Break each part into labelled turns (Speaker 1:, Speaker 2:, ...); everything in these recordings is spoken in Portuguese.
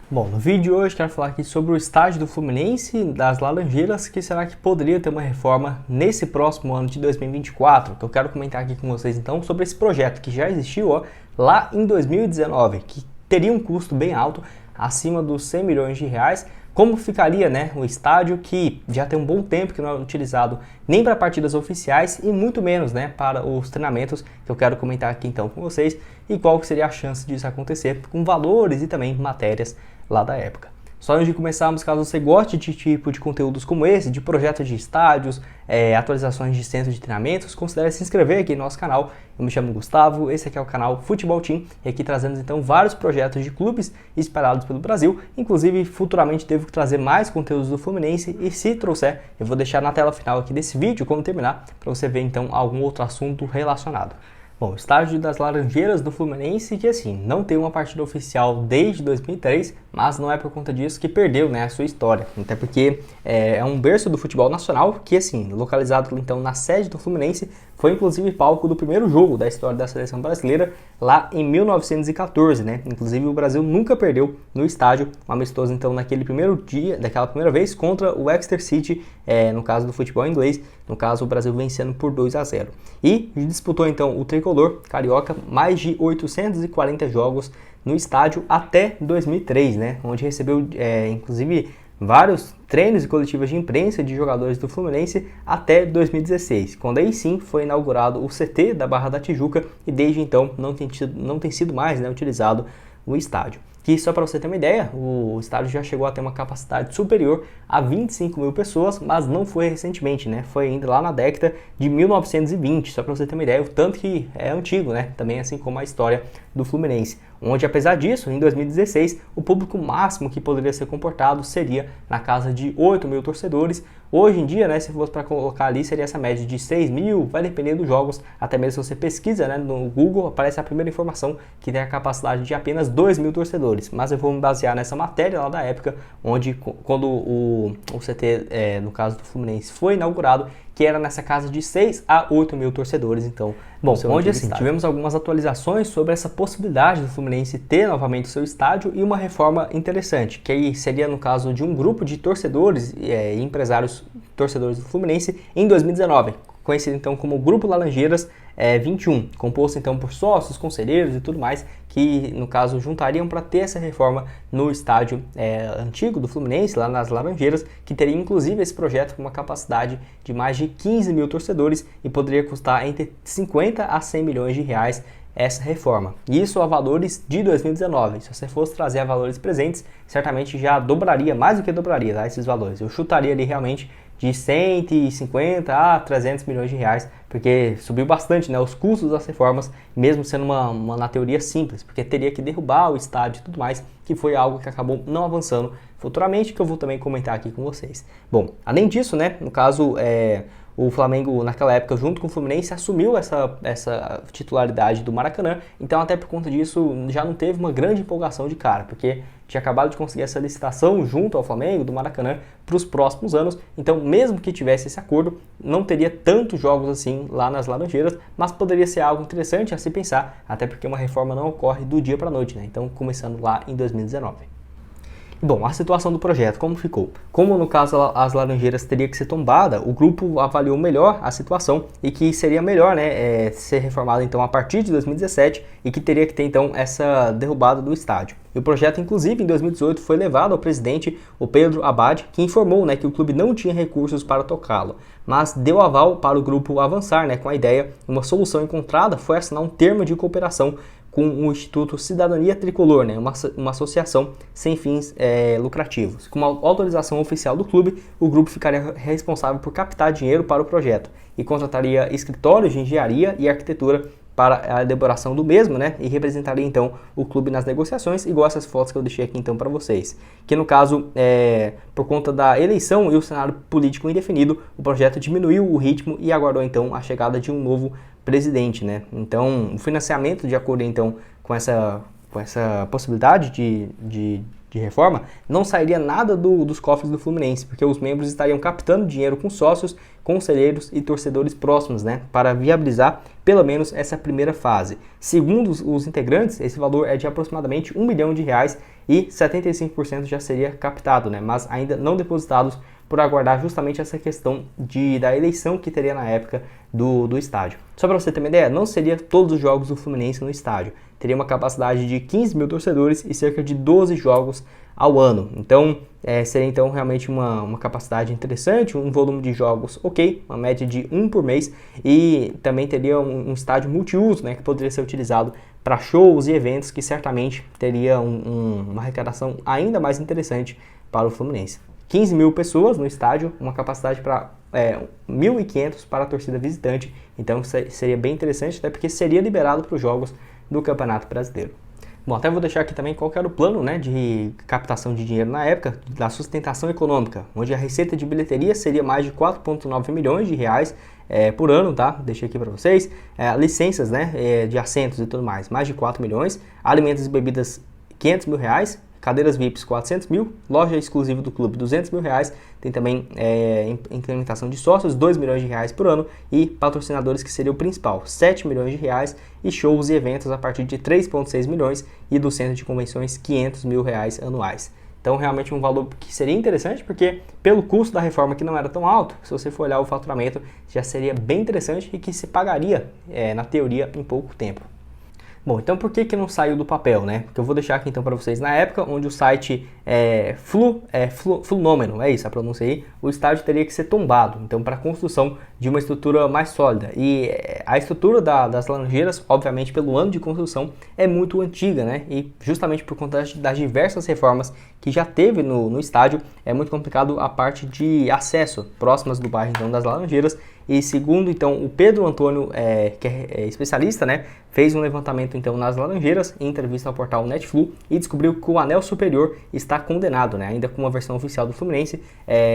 Speaker 1: Bom, no vídeo de hoje quero falar aqui sobre o estádio do Fluminense das Laranjeiras, que será que poderia ter uma reforma nesse próximo ano de 2024, que eu quero comentar aqui com vocês então sobre esse projeto que já existiu lá em 2019, que teria um custo bem alto, acima dos 100 milhões de reais. Como ficaria, né, o estádio que já tem um bom tempo que não é utilizado nem para partidas oficiais e muito menos, né, para os treinamentos, que eu quero comentar aqui então com vocês, e qual que seria a chance disso acontecer, com valores e também matérias lá da época. Só antes de começarmos, caso você goste de tipo de conteúdos como esse, de projetos de estádios, atualizações de centros de treinamentos, considere se inscrever aqui no nosso canal. Eu me chamo Gustavo, esse aqui é o canal Futebol Team, e aqui trazemos então vários projetos de clubes espalhados pelo Brasil. Inclusive, futuramente devo trazer mais conteúdos do Fluminense, e se trouxer, eu vou deixar na tela final aqui desse vídeo, quando terminar, para você ver então algum outro assunto relacionado. Bom, o estádio das Laranjeiras do Fluminense, que assim, não tem uma partida oficial desde 2003, mas não é por conta disso que perdeu, né, a sua história. Até porque é um berço do futebol nacional, que assim, localizado então na sede do Fluminense, foi inclusive palco do primeiro jogo da história da seleção brasileira, lá em 1914, né? Inclusive o Brasil nunca perdeu no estádio, um amistoso então naquele primeiro dia, daquela primeira vez, contra o Exeter City, no caso do futebol inglês, no caso o Brasil vencendo por 2-0. E disputou então o tricolor carioca mais de 840 jogos no estádio até 2003, né? Onde recebeu inclusive vários treinos e coletivas de imprensa de jogadores do Fluminense até 2016, quando aí sim foi inaugurado o CT da Barra da Tijuca, e desde então não tem sido mais, né, utilizado o estádio. Que só para você ter uma ideia, o estádio já chegou a ter uma capacidade superior a 25 mil pessoas, mas não foi recentemente, né? Foi ainda lá na década de 1920, só para você ter uma ideia, o tanto que é antigo, né? Também assim como a história do Fluminense, onde apesar disso, em 2016, o público máximo que poderia ser comportado seria na casa de 8 mil torcedores. Hoje em dia, né, se fosse para colocar ali, seria essa média de 6 mil, vai depender dos jogos, até mesmo se você pesquisa, né, no Google, aparece a primeira informação que tem a capacidade de apenas 2 mil torcedores, mas eu vou me basear nessa matéria lá da época, onde quando o CT, no caso do Fluminense, foi inaugurado, que era nessa casa de 6 a 8 mil torcedores. Então, bom, onde assim, tivemos algumas atualizações sobre essa possibilidade do Fluminense ter novamente o seu estádio e uma reforma interessante, que aí seria no caso de um grupo de torcedores e empresários torcedores do Fluminense em 2019, conhecido então como Grupo Laranjeiras 21, composto então por sócios, conselheiros e tudo mais, que no caso juntariam para ter essa reforma no estádio antigo do Fluminense, lá nas Laranjeiras, que teria inclusive esse projeto com uma capacidade de mais de 15 mil torcedores e poderia custar entre 50 a 100 milhões de reais essa reforma. Isso a valores de 2019. Se você fosse trazer a valores presentes, certamente já dobraria, mais do que dobraria, tá, esses valores. Eu chutaria ali realmente de 150 a 300 milhões de reais, porque subiu bastante, né, os custos das reformas, mesmo sendo uma na teoria simples, porque teria que derrubar o estádio e tudo mais, que foi algo que acabou não avançando futuramente, que eu vou também comentar aqui com vocês. Bom, além disso, né, no caso, o Flamengo, naquela época, junto com o Fluminense, assumiu essa titularidade do Maracanã, então até por conta disso já não teve uma grande empolgação de cara, porque tinha acabado de conseguir essa licitação junto ao Flamengo, do Maracanã, para os próximos anos, então mesmo que tivesse esse acordo, não teria tantos jogos assim lá nas Laranjeiras, mas poderia ser algo interessante a se pensar, até porque uma reforma não ocorre do dia para a noite, né? Então começando lá em 2019. Bom, a situação do projeto, como ficou? Como no caso as Laranjeiras teria que ser tombada, o grupo avaliou melhor a situação e que seria melhor, né, ser reformado então a partir de 2017 e que teria que ter então essa derrubada do estádio. E o projeto, inclusive, em 2018 foi levado ao presidente, o Pedro Abad, que informou, né, que o clube não tinha recursos para tocá-lo, mas deu aval para o grupo avançar, né, com a ideia. Uma solução encontrada foi assinar um termo de cooperação com o Instituto Cidadania Tricolor, né, uma associação sem fins lucrativos. Com uma autorização oficial do clube, o grupo ficaria responsável por captar dinheiro para o projeto e contrataria escritórios de engenharia e arquitetura para a elaboração do mesmo, né, e representaria então o clube nas negociações, igual essas fotos que eu deixei aqui então para vocês. Que no caso, por conta da eleição e o cenário político indefinido, o projeto diminuiu o ritmo e aguardou então a chegada de um novo presidente, né. Então, o financiamento, de acordo então com essa possibilidade de reforma, não sairia nada dos cofres do Fluminense, porque os membros estariam captando dinheiro com sócios, conselheiros e torcedores próximos, né, para viabilizar pelo menos essa primeira fase. Segundo os integrantes, esse valor é de aproximadamente R$1 milhão e 75% já seria captado, né, mas ainda não depositados por aguardar justamente essa questão da eleição que teria na época do estádio. Só para você ter uma ideia, não seria todos os jogos do Fluminense no estádio, teria uma capacidade de 15 mil torcedores e cerca de 12 jogos ao ano. Então, seria então realmente uma capacidade interessante, um volume de jogos ok, uma média de 1 por mês, e também teria um estádio multiuso, né, que poderia ser utilizado para shows e eventos, que certamente teria uma arrecadação ainda mais interessante para o Fluminense. 15 mil pessoas no estádio, uma capacidade para 1.500 para a torcida visitante, então seria bem interessante, até porque seria liberado para os jogos do Campeonato Brasileiro. Bom, até vou deixar aqui também qual que era o plano, né, de captação de dinheiro na época, da sustentação econômica, onde a receita de bilheteria seria mais de 4,9 milhões de reais por ano, tá? Deixei aqui para vocês. Licenças, né, de assentos e tudo mais, mais de 4 milhões. Alimentos e bebidas, 500 mil reais. Cadeiras VIPs, 400 mil, loja exclusiva do clube, 200 mil reais, tem também implementação de sócios, 2 milhões de reais por ano, e patrocinadores, que seria o principal, 7 milhões de reais, e shows e eventos a partir de 3,6 milhões, e do centro de convenções, 500 mil reais anuais. Então, realmente um valor que seria interessante, porque pelo custo da reforma, que não era tão alto, se você for olhar o faturamento, já seria bem interessante e que se pagaria, na teoria, em pouco tempo. Bom, então por que não saiu do papel, né? Porque eu vou deixar aqui então para vocês na época onde o site Fluminômeno, é isso a pronúncia aí, o estádio teria que ser tombado, então para a construção de uma estrutura mais sólida. E a estrutura das Laranjeiras, obviamente pelo ano de construção, é muito antiga, né? E justamente por conta das diversas reformas que já teve no estádio, é muito complicado a parte de acesso próximas do bairro então das Laranjeiras. E segundo então o Pedro Antônio, que é especialista, né, fez um levantamento então nas Laranjeiras em entrevista ao portal Netflu e descobriu que o anel superior está condenado, né, ainda com uma versão oficial do Fluminense,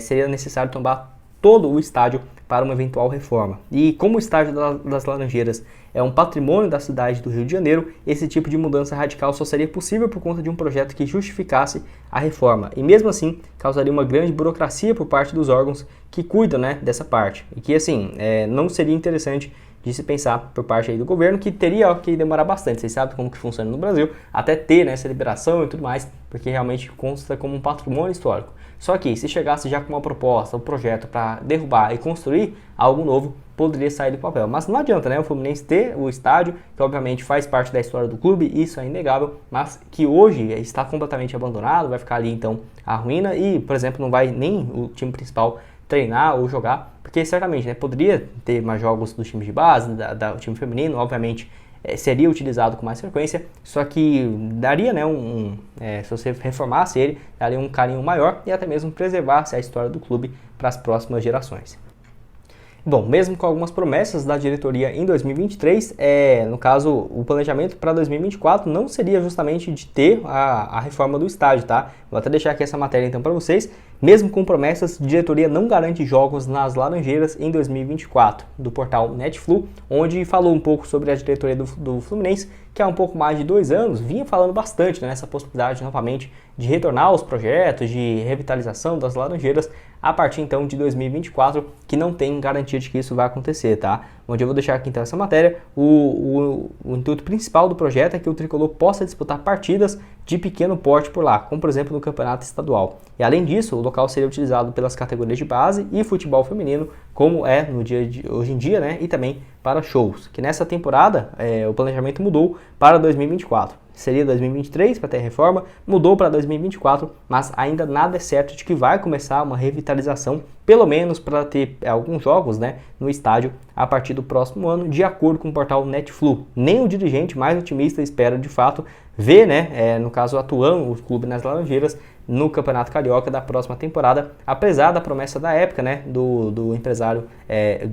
Speaker 1: seria necessário tombar todo o estádio para uma eventual reforma. E como o estádio das Laranjeiras é um patrimônio da cidade do Rio de Janeiro, esse tipo de mudança radical só seria possível por conta de um projeto que justificasse a reforma. E mesmo assim, causaria uma grande burocracia por parte dos órgãos que cuidam, né, dessa parte. E que assim, não seria interessante de se pensar por parte aí do governo, que teria que demorar bastante. Vocês sabem como que funciona no Brasil, até ter, né, essa liberação e tudo mais, porque realmente consta como um patrimônio histórico. Só que se chegasse já com uma proposta, um projeto para derrubar e construir algo novo, poderia sair do papel. Mas não adianta, né, o Fluminense ter o estádio, que obviamente faz parte da história do clube, isso é inegável, mas que hoje está completamente abandonado, vai ficar ali então a ruína e, por exemplo, não vai nem o time principal treinar ou jogar, porque certamente, né, poderia ter mais jogos dos times de base, do time feminino, obviamente seria utilizado com mais frequência, só que daria, né, se você reformasse ele, daria um carinho maior e até mesmo preservasse a história do clube para as próximas gerações. Bom, mesmo com algumas promessas da diretoria em 2023, no caso, o planejamento para 2024 não seria justamente de ter a reforma do estádio, tá? Vou até deixar aqui essa matéria então para vocês. Mesmo com promessas, a diretoria não garante jogos nas Laranjeiras em 2024, do portal Netflu, onde falou um pouco sobre a diretoria do Fluminense, que há um pouco mais de 2 anos vinha falando bastante nessa possibilidade novamente de retornar aos projetos de revitalização das Laranjeiras a partir então de 2024, que não tem garantia de que isso vai acontecer, tá? Onde eu vou deixar aqui então essa matéria. O intuito principal do projeto é que o Tricolor possa disputar partidas de pequeno porte por lá, como por exemplo no campeonato estadual. E além disso, o local seria utilizado pelas categorias de base e futebol feminino, como é no dia de hoje em dia, né? E também para shows, que nessa temporada o planejamento mudou para 2024. Seria 2023 para ter reforma, mudou para 2024, mas ainda nada é certo de que vai começar uma revitalização, pelo menos para ter alguns jogos, né, no estádio a partir do próximo ano, de acordo com o portal Netflu. Nem o dirigente mais otimista espera de fato ver, né, no caso atuando o clube nas Laranjeiras no Campeonato Carioca da próxima temporada, apesar da promessa da época, né, do empresário,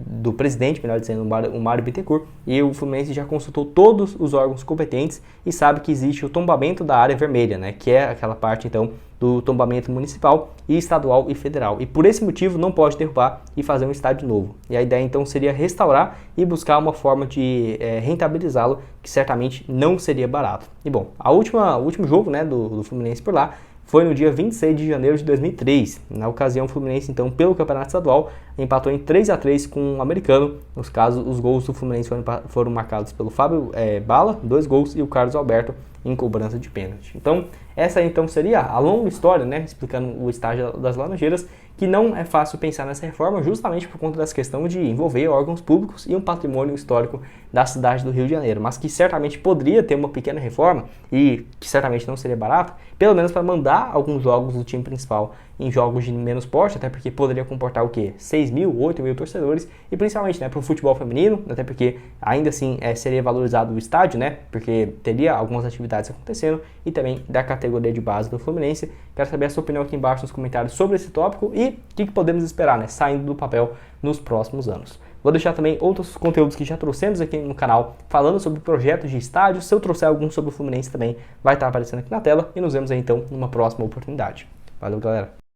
Speaker 1: do presidente, melhor dizendo, o Mário Bittencourt, e o Fluminense já consultou todos os órgãos competentes e sabe que existe o tombamento da área vermelha, né, que é aquela parte então do tombamento municipal e estadual e federal, e por esse motivo não pode derrubar e fazer um estádio novo. E a ideia então seria restaurar e buscar uma forma de rentabilizá-lo, que certamente não seria barato. E bom, o último jogo, né, do Fluminense por lá foi no dia 26 de janeiro de 2003. Na ocasião, o Fluminense, então, pelo Campeonato Estadual, empatou em 3-3 com o Americano. Nos casos, os gols do Fluminense foram marcados pelo Fábio Bala, 2 gols, e o Carlos Alberto em cobrança de pênalti. Então, essa então seria a longa história, né, explicando o estágio das Laranjeiras, que não é fácil pensar nessa reforma justamente por conta dessa questão de envolver órgãos públicos e um patrimônio histórico da cidade do Rio de Janeiro, mas que certamente poderia ter uma pequena reforma e que certamente não seria barato, pelo menos para mandar alguns jogos do time principal em jogos de menos porte, até porque poderia comportar o quê? 6 mil, 8 mil torcedores, e principalmente, né, para o futebol feminino, até porque ainda assim seria valorizado o estádio, né, porque teria algumas atividades acontecendo, e também da categoria de base do Fluminense. Quero saber a sua opinião aqui embaixo nos comentários sobre esse tópico e o que podemos esperar, né, saindo do papel nos próximos anos. Vou deixar também outros conteúdos que já trouxemos aqui no canal, falando sobre projetos de estádios. Se eu trouxer algum sobre o Fluminense também, vai estar aparecendo aqui na tela, e nos vemos aí então numa próxima oportunidade. Valeu, galera!